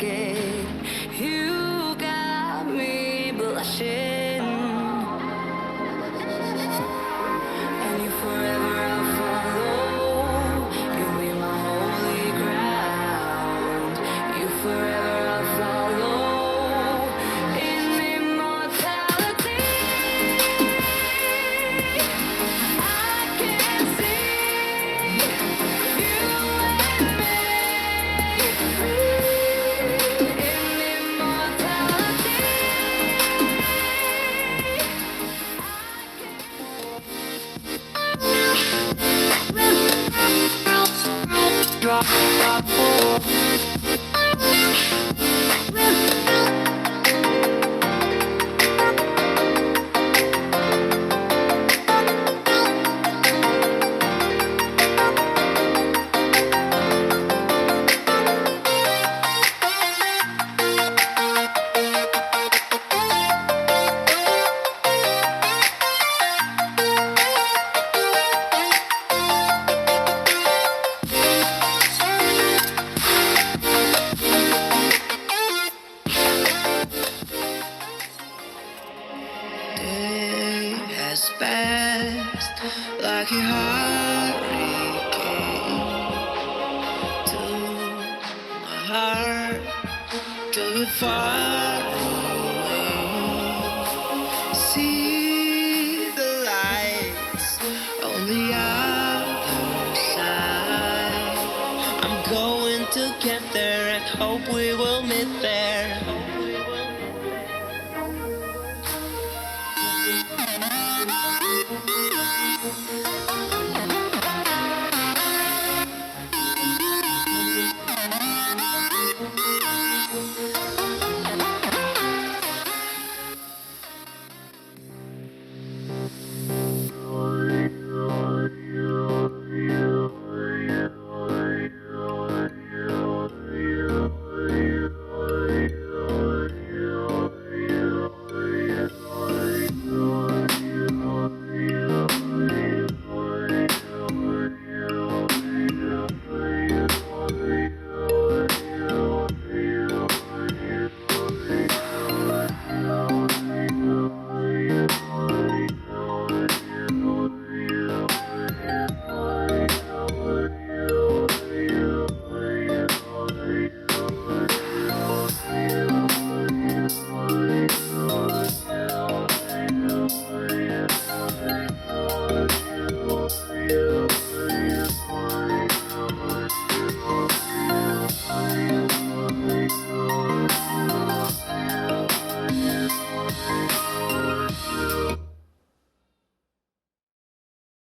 it. You got me blushing, and you forever I'll follow. You'll be my holy ground. You forever I'll follow in immortality. I can see you and me free in immortality. Day has passed like a hurricane to my heart, to far away. See the lights on the other side. I'm going to get there and hope we will meet there.